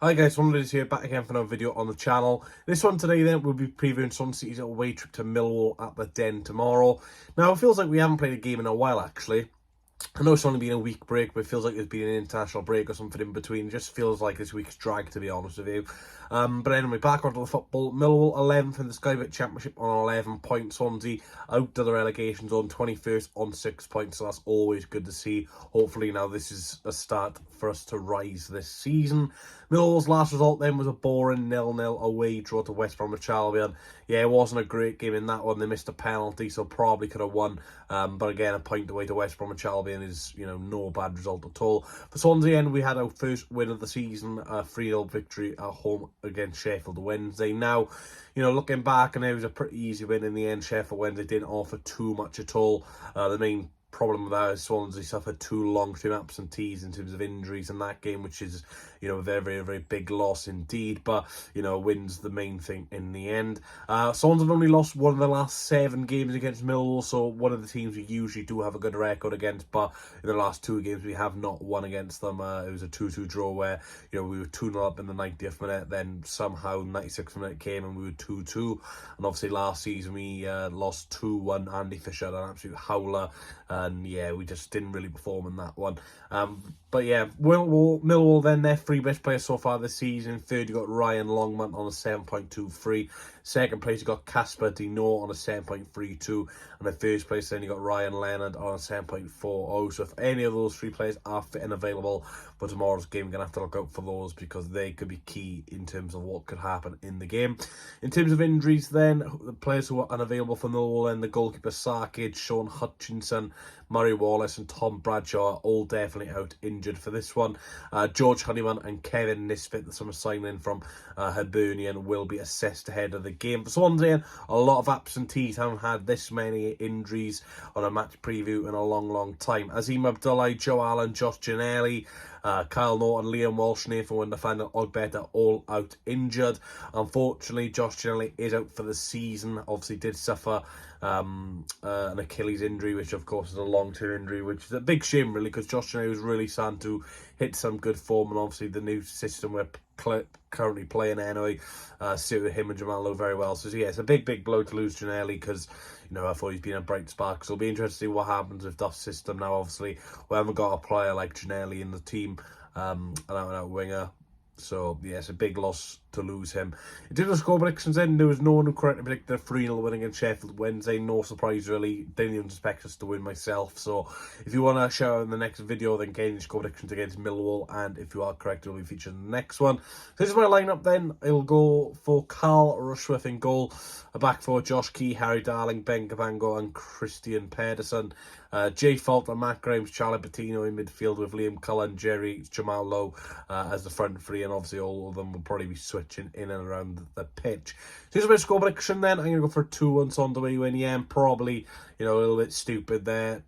Hi guys, Swans here, back again for another video on the channel. This one today then, we'll be previewing Swansea City's away trip to Millwall at the Den tomorrow. Now, it feels like we haven't played a game in a while actually. I know it's only been a week break, but it feels like there's been an international break or something in between. It just feels like this week's drag, to be honest with you. But anyway, back onto the football. Millwall 11th in the Sky Bet Championship on 11 points. Swansea out of the relegation zone, 21st on 6 points. So that's always good to see. Hopefully now this is a start for us to rise this season. Millwall's last result then was a boring 0-0 away draw to West Bromwich Albion. Yeah, it wasn't a great game in that one. They missed a penalty, so probably could have won. But again, a point away to West Bromwich Albion is, no bad result at all. For Swansea, we had our first win of the season, a 3-0 victory at home against Sheffield Wednesday. Now, looking back, and it was a pretty easy win in the end. Sheffield Wednesday didn't offer too much at all. The main problem with that is Swansea suffered 2 long-term absentees in terms of injuries in that game, which is, a very, very, very big loss indeed. But, wins the main thing in the end. Swans have only lost one of the last 7 games against Millwall, so one of the teams we usually do have a good record against. But in the last 2 games, we have not won against them. It was a 2-2 draw where, we were 2-0 up in the 90th minute. Then somehow 96th minute came and we were 2-2. And obviously last season we lost 2-1. Andy Fisher had an absolute howler. And yeah, we just didn't really perform in that one. But yeah, Millwall then, their 3 best players so far this season. Third, you got Ryan Longman on a 7.23. Second place, you got Casper Dino on a 7.32. And in first place, then you got Ryan Leonard on a 7.40. So if any of those 3 players are fit and available for tomorrow's game, you're going to have to look out for those because they could be key in terms of what could happen in the game. In terms of injuries then, the players who are unavailable for Millwall and the goalkeeper Sarkic, Sean Hutchinson, Murray Wallace and Tom Bradshaw are all definitely out injured for this one. George Honeyman and Kevin Nisbet, the summer signing from Hibernian, will be assessed ahead of the game. For Swansea, a lot of absentees. Haven't had this many injuries on a match preview in a long, long time. Azim Abdullah, Joe Allen, Josh Ginnelly, Kyle Norton, Liam Walsh, Nathan Winterfield, Ogbet are all out injured. Unfortunately, Josh Ginnelly is out for the season. Obviously did suffer an Achilles injury, which of course is a long-term injury, which is a big shame really, because Josh Ginnelly was really starting to hit some good form, and obviously the new system we're currently playing anyway suited him and Jamal Lowe very well. So yeah, it's a big blow to lose Ginnelly, because I thought he's been a bright spark. So it'll be interesting to see what happens with Duff's system now. Obviously we haven't got a player like Ginnelly in the team, an out winger. So, yeah, it's a big loss to lose him. In terms of score predictions then, there was no one who correctly predicted a 3-0 win against Sheffield Wednesday. No surprise, really. Didn't even expect us to win myself. So, if you want to shout out in the next video, then gain your score predictions against Millwall. And if you are correct, it will be featured in the next one. So, this is my lineup then. It'll go for Carl Rushworth in goal. A back four, Josh Key, Harry Darling, Ben Cabango and Christian Pedersen. Jay Fault and Matt Grimes, Charlie Patino in midfield with Liam Cullen, Jerry, Jamal Lowe as the front three, and obviously all of them will probably be switching in and around the pitch. So here's my score prediction then. I'm going to go for a 2-1 Sunderland win. Yeah, I'm probably, a little bit stupid there.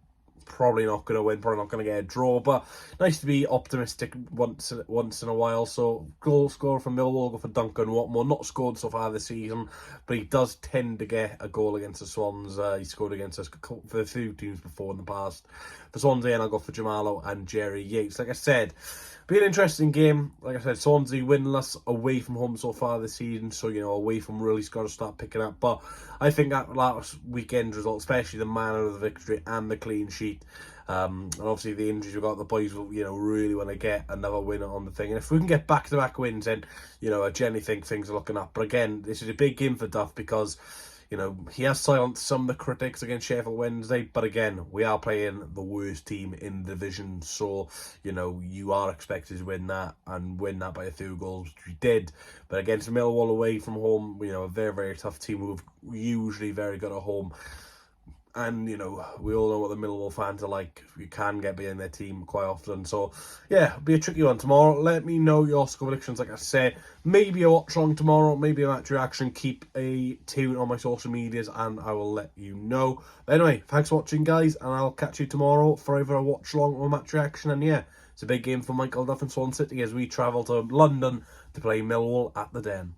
Probably not going to win, probably not going to get a draw, but nice to be optimistic once in a while. So goal scorer from Millwall, go for Duncan Watmore. Not scored so far this season, but he does tend to get a goal against the Swans. He scored against us for a few teams before in the past. For Swansea, and I'll go for Jamalo and Jerry Yates. Like I said, be an interesting game. Like I said, Swansea winless away from home so far this season, so away from really's got to start picking up. But I think that last weekend result, especially the manner of the victory and the clean sheet, and obviously the injuries we've got, the boys will really want to get another win on the thing. And if we can get back-to-back wins, then I generally think things are looking up. But again, this is a big game for Duff because he has silenced some of the critics against Sheffield Wednesday, but again, we are playing the worst team in the division, so, you are expected to win that, and win that by a few goals, which we did. But against Millwall away from home, a very, very tough team who are usually very good at home. And, we all know what the Millwall fans are like. You can get behind their team quite often. So, yeah, it'll be a tricky one tomorrow. Let me know your score predictions, like I said. Maybe a watch along tomorrow. Maybe a match reaction. Keep a tune on my social medias and I will let you know. But anyway, thanks for watching, guys. And I'll catch you tomorrow for either a watch along or a match reaction. And yeah, it's a big game for Michael Duff and Swansea City as we travel to London to play Millwall at the Den.